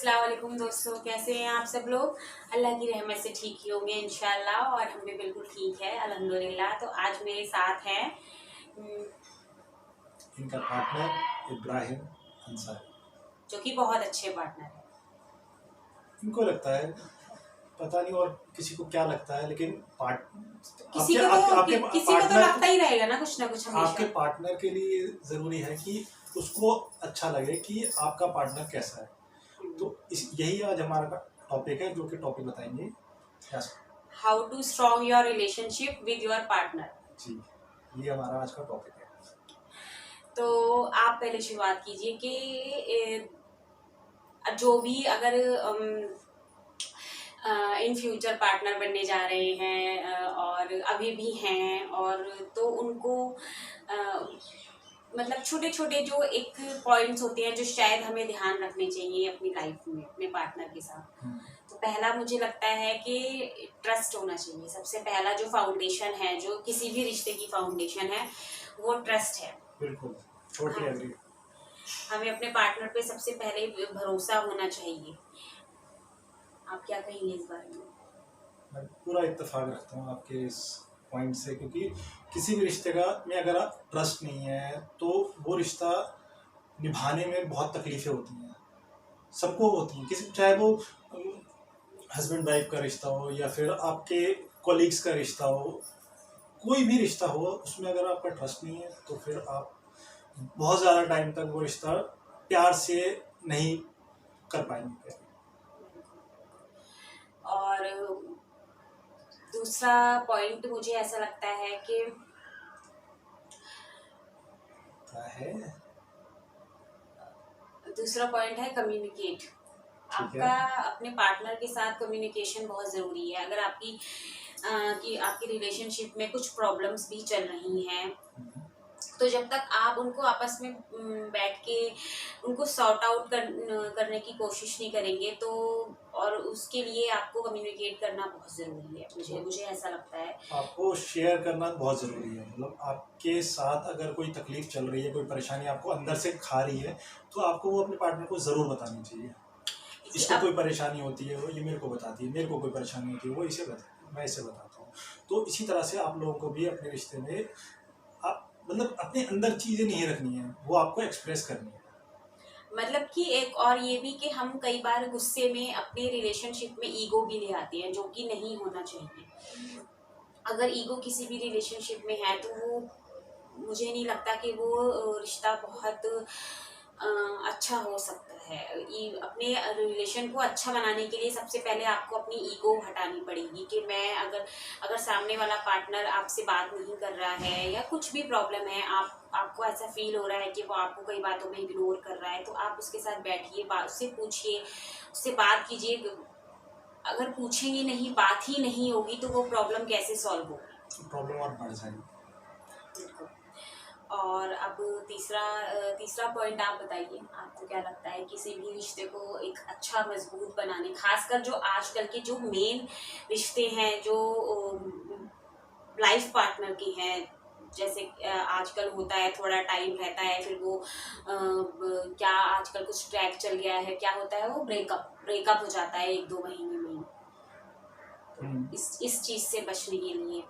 अस्सलाम वालेकुम दोस्तों, कैसे हैं आप सब लोग। अल्लाह की रहमत से ठीक ही होंगे इंशाल्लाह, और हम भी बिल्कुल ठीक है अल्हम्दुलिल्लाह। तो आज मेरे साथ हैं इनका पार्टनर इब्राहिम अंसारी, जो कि बहुत अच्छे पार्टनर हैं। इनको लगता है, पता नहीं और किसी को क्या लगता है, लेकिन किसी आपके को आपके तो आपके किसी को तो पार्टनर लगता ही रहेगा ना कुछ आपके हमेशा। पार्टनर के लिए जरूरी है कि उसको अच्छा लगे कि आपका पार्टनर कैसा है। तो यही आज हमारा टॉपिक है, जो कि टॉपिक बताएंगे how to strong your relationship with your partner. जी, ये हमारा आज का टॉपिक है। तो आप पहले शुरुआत कीजिए कि जो भी अगर इन फ्यूचर पार्टनर बनने जा रहे हैं और अभी भी हैं, और तो उनको मतलब छोटे छोटे जो एक पॉइंट्स होते हैं जो शायद हमें ध्यान रखने चाहिए अपनी लाइफ में अपने पार्टनर के साथ। तो पहला मुझे लगता है कि ट्रस्ट होना चाहिए। सबसे पहला जो फाउंडेशन है, जो किसी भी रिश्ते की फाउंडेशन है, वो ट्रस्ट है। बिल्कुल, टोटली एग्री। हमें अपने पार्टनर पे सबसे पहले भरोसा होना चाहिए। आप क्या कहेंगे इस बारे में? मैं पूरा इत्तेफाक रखता हूँ आपके इस पॉइंट से, क्योंकि किसी भी रिश्ते का में अगर आप ट्रस्ट नहीं है तो वो रिश्ता निभाने में बहुत तकलीफें होती हैं, सबको होती हैं। किसी, चाहे वो हस्बैंड वाइफ का रिश्ता हो या फिर आपके कोलीग्स का रिश्ता हो, कोई भी रिश्ता हो, उसमें अगर आपका ट्रस्ट नहीं है तो फिर आप बहुत ज़्यादा टाइम तक वो रिश्ता प्यार से नहीं कर पाएंगे। और दूसरा पॉइंट मुझे ऐसा लगता है कि दूसरा पॉइंट है कम्युनिकेट। आपका अपने पार्टनर के साथ कम्युनिकेशन बहुत ज़रूरी है। अगर आपकी रिलेशनशिप में कुछ प्रॉब्लम्स भी चल रही हैं, तो जब तक आप उनको आपस में बैठ के उनको सॉर्ट आउट करने की कोशिश नहीं करेंगे, तो और उसके लिए आपको कम्युनिकेट करना बहुत ज़रूरी है। मुझे ऐसा लगता है आपको शेयर करना बहुत ज़रूरी है। मतलब आपके साथ अगर कोई तकलीफ चल रही है, कोई परेशानी आपको अंदर से खा रही है, तो आपको वो अपने पार्टनर को ज़रूर बतानी चाहिए। इसको कोई परेशानी होती है, वो ये मेरे को बताती है, मेरे को कोई परेशानी होती है, वो इसे बताती, मैं इसे बताता हूँ। तो इसी तरह से आप लोगों को भी अपने रिश्ते में आप मतलब अपने अंदर चीज़ें नहीं रखनी है, वो आपको एक्सप्रेस करनी है। मतलब कि एक और ये भी कि हम कई बार गुस्से में अपने रिलेशनशिप में ईगो भी ले आते हैं, जो कि नहीं होना चाहिए। अगर ईगो किसी भी रिलेशनशिप में है, तो वो मुझे नहीं लगता कि वो रिश्ता बहुत अच्छा हो सकता है। अपने रिलेशन को अच्छा बनाने के लिए सबसे पहले आपको अपनी ईगो हटानी पड़ेगी कि मैं अगर सामने वाला पार्टनर आपसे बात नहीं कर रहा है या कुछ भी प्रॉब्लम है, आपको ऐसा फील हो रहा है कि वो आपको कई बातों में इग्नोर कर रहा है, तो आप उसके साथ बैठिए, उससे पूछिए, उससे बात कीजिए। अगर पूछेंगे नहीं, बात ही नहीं होगी, तो वो प्रॉब्लम कैसे सॉल्व होगी? प्रॉब्लम और बढ़ जाएगी। और अब तीसरा पॉइंट आप बताइए, आपको क्या लगता है किसी भी रिश्ते को एक अच्छा मजबूत बनाने, खासकर जो आजकल के जो मेन रिश्ते हैं, जो लाइफ पार्टनर के हैं, जैसे आजकल होता है थोड़ा टाइम रहता है, फिर वो क्या आजकल कुछ ट्रैक चल गया है, क्या होता है, वो ब्रेकअप हो जाता है 1-2 महीने में। इस चीज़ से बचने के लिए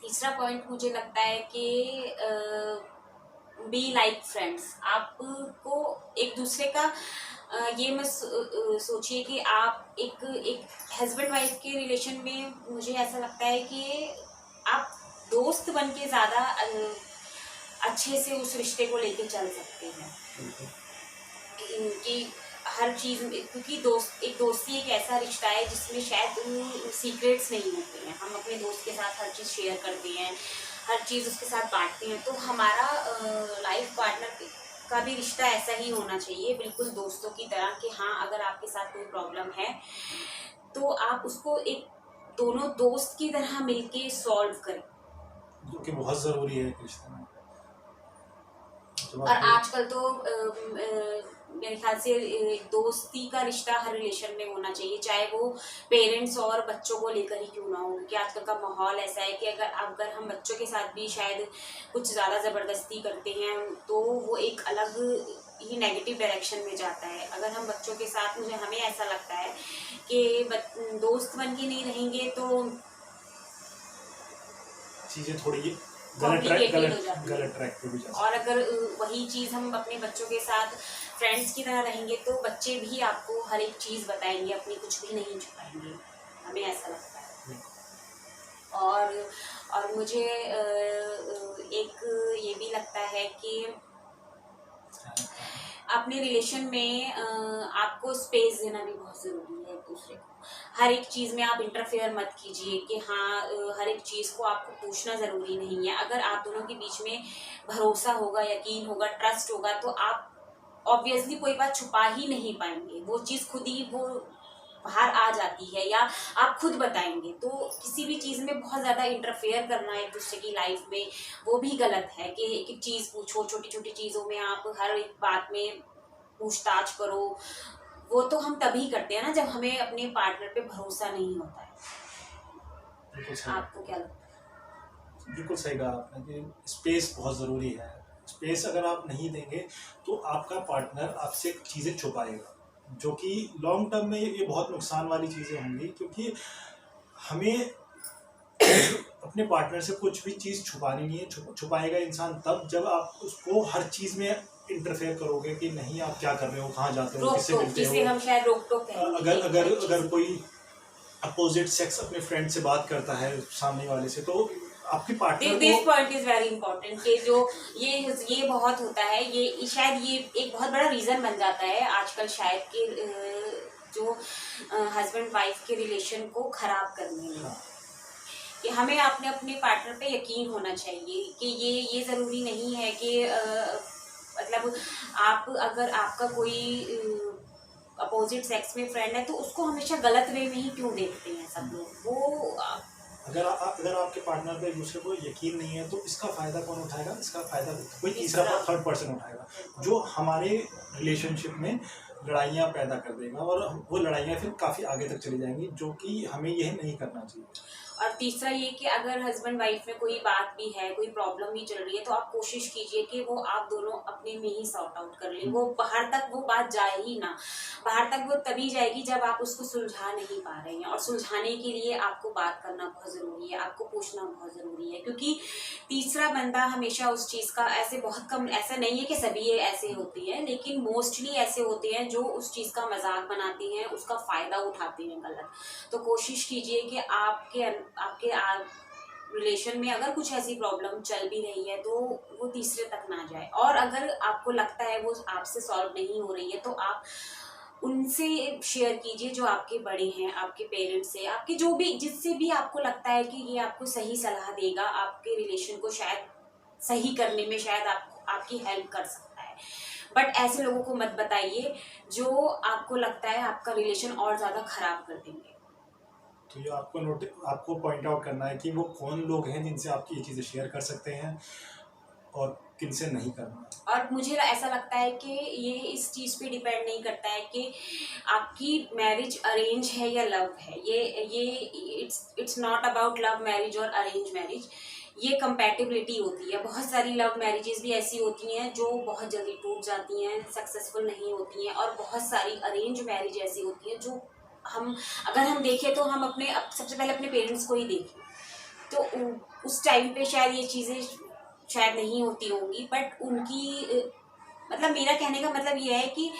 तीसरा पॉइंट मुझे लगता है कि बी लाइक फ्रेंड्स। आपको एक दूसरे का ये मत सोचिए कि आप एक हस्बैंड वाइफ के रिलेशन में, मुझे ऐसा लगता है कि आप दोस्त बन के ज़्यादा अच्छे से उस रिश्ते को लेके चल सकते हैं। इनकी हर चीज़, क्योंकि दोस्ती एक ऐसा रिश्ता है जिसमें शायद सीक्रेट्स नहीं होते हैं। हम अपने दोस्त के साथ हर चीज़ शेयर करते हैं, हर चीज़ उसके साथ बांटते हैं। तो हमारा लाइफ पार्टनर का भी रिश्ता ऐसा ही होना चाहिए, बिल्कुल दोस्तों की तरह, कि हाँ, अगर आपके साथ कोई प्रॉब्लम है तो आप उसको एक दोनों दोस्त की तरह मिलके सॉल्व करें, जो कि बहुत ज़रूरी है रिश्ते में। और आजकल तो मेरे ख्याल से दोस्ती का रिश्ता हर रिलेशन में होना चाहिए, चाहे वो पेरेंट्स और बच्चों को लेकर ही क्यों ना हो। क्योंकि आजकल का माहौल ऐसा है कि अगर हम बच्चों के साथ भी शायद कुछ ज़्यादा ज़बरदस्ती करते हैं, तो वो एक अलग ही नेगेटिव डायरेक्शन में जाता है। अगर हम बच्चों के साथ हमें ऐसा लगता है कि दोस्त बन के नहीं रहेंगे तो चीज़ें थोड़ी कॉम्प्लिकेटेड हो जाती गलत ट्रैक पे भी जा सकती और अगर वही चीज़ हम अपने बच्चों के साथ फ्रेंड्स की तरह रहेंगे तो बच्चे भी आपको हर एक चीज़ बताएंगे, अपनी कुछ भी नहीं छुपाएंगे, हमें ऐसा लगता है। और मुझे एक ये भी लगता है कि अपने रिलेशन में आपको स्पेस देना भी बहुत ज़रूरी है एक दूसरे को। हर एक चीज़ में आप इंटरफेयर मत कीजिए कि हाँ हर एक चीज़ को आपको पूछना ज़रूरी नहीं है। अगर आप दोनों के बीच में भरोसा होगा, यकीन होगा, ट्रस्ट होगा तो आप ऑब्वियसली कोई बात छुपा ही नहीं पाएंगे, वो चीज़ खुद ही वो बाहर आ जाती है या आप खुद बताएंगे। तो किसी भी चीज़ में बहुत ज़्यादा इंटरफेयर करना एक दूसरे की लाइफ में वो भी गलत है कि एक एक चीज़ पूछो, छोटी छोटी चीज़ों में आप हर एक बात में पूछताछ करो। वो तो हम तभी करते हैं ना जब हमें अपने पार्टनर पे भरोसा नहीं होता है। आपको क्या लगता है? बिल्कुल सही कहा आपने कि स्पेस बहुत ज़रूरी है। स्पेस अगर आप नहीं देंगे तो आपका पार्टनर आपसे चीज़ें छुपाएगा, जो कि लॉन्ग टर्म में ये बहुत नुकसान वाली चीज़ें होंगी, क्योंकि हमें अपने पार्टनर से कुछ भी चीज़ छुपानी नहीं है। छुपाएगा इंसान तब जब आप उसको हर चीज़ में इंटरफेयर करोगे कि नहीं आप क्या कर रहे हो, कहाँ जाते हो, किससे मिलते हो। हम शायद रोक-टोक अगर कोई अपोजिट सेक्स अपने फ्रेंड से बात करता है सामने वाले से, तो आपके partner this point is very important कि जो ये बहुत होता है, ये शायद ये एक बहुत बड़ा रीज़न बन जाता है आजकल शायद कि जो हस्बैंड वाइफ के रिलेशन को ख़राब करने में। कि हमें अपने पार्टनर पे यकीन होना चाहिए कि ये ज़रूरी नहीं है कि मतलब आप अगर आपका कोई अपोजिट सेक्स में फ्रेंड है तो उसको हमेशा गलत वे में ही क्यों देखते हैं सब लोग। वो अगर आपके पार्टनर पे एक दूसरे को यकीन नहीं है तो इसका फ़ायदा कौन उठाएगा? इसका फ़ायदा कोई तीसरा थर्ड पर्सन उठाएगा, जो हमारे रिलेशनशिप में लड़ाइयाँ पैदा कर देगा, और वो लड़ाइयाँ फिर काफ़ी आगे तक चली जाएंगी, जो कि हमें यह नहीं करना चाहिए। और तीसरा ये कि अगर हस्बैंड वाइफ में कोई बात भी है, कोई प्रॉब्लम भी चल रही है तो आप कोशिश कीजिए कि वो आप दोनों अपने में ही सॉर्ट आउट कर लें। वो बाहर तक वो बात जाए ही ना। बाहर तक वो तभी जाएगी जब आप उसको सुलझा नहीं पा रहे हैं, और सुलझाने के लिए आपको बात करना बहुत ज़रूरी है, आपको पूछना बहुत ज़रूरी है। क्योंकि तीसरा बंदा हमेशा उस चीज़ का ऐसे बहुत कम, ऐसा नहीं है कि सभी ये ऐसे होती है, लेकिन मोस्टली ऐसे होते हैं जो उस चीज़ का मजाक बनाते हैं, उसका फ़ायदा उठाते हैं गलत। तो कोशिश कीजिए कि आपके रिलेशन में अगर कुछ ऐसी प्रॉब्लम चल भी रही है तो वो तीसरे तक ना जाए। और अगर आपको लगता है वो आपसे सॉल्व नहीं हो रही है तो आप उनसे शेयर कीजिए, जो आपके बड़े हैं, आपके पेरेंट्स से, आपके जो भी, जिससे भी आपको लगता है कि ये आपको सही सलाह देगा, आपके रिलेशन को शायद सही करने में शायद आपकी हेल्प कर सकता है। बट ऐसे लोगों को मत बताइए जो आपको लगता है आपका रिलेशन और ज़्यादा खराब कर देंगे। तो ये आपको पॉइंट आउट करना है कि वो कौन लोग हैं जिनसे आप ये चीज़ें शेयर कर सकते हैं और किनसे नहीं करना। और मुझे ऐसा लगता है कि ये इस चीज़ पे डिपेंड नहीं करता है कि आपकी मैरिज अरेंज है या लव है। ये it's not about love marriage और अरेंज मैरिज। ये कंपैटिबिलिटी होती है। बहुत सारी लव मैरिजेस भी ऐसी होती हैं जो बहुत जल्दी टूट जाती हैं, सक्सेसफुल नहीं होती हैं, और बहुत सारी अरेंज मैरिज ऐसी होती हैं जो अगर हम देखें तो हम सबसे पहले अपने पेरेंट्स को ही देखें, तो उस टाइम पे शायद ये चीज़ें शायद नहीं होती होंगी, बट उनकी मतलब मेरा कहने का मतलब ये है कि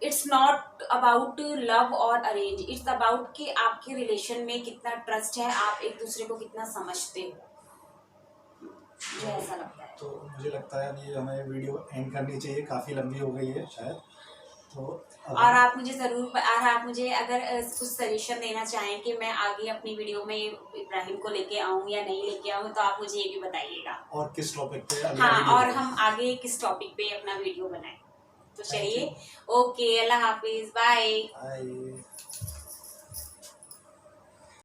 इट्स नॉट अबाउट लव और अरेंज, इट्स अबाउट कि आपके रिलेशन में कितना ट्रस्ट है, आप एक दूसरे को कितना समझते हो। मुझे ऐसा लगता है। तो मुझे लगता है अभी हमें वीडियो एंड करनी चाहिए, काफ़ी लंबी हो गई है शायद। तो और आप मुझे अगर कुछ सजेशन देना चाहें कि मैं आगे अपनी वीडियो में इब्राहिम को लेके आऊँ या नहीं लेके आऊँ, तो आप मुझे ये भी बताइएगा। और किस टॉपिक पे और हम आगे किस टॉपिक पे अपना वीडियो बनाएं। तो चलिए, ओके, अल्लाह हाफिज, बाय।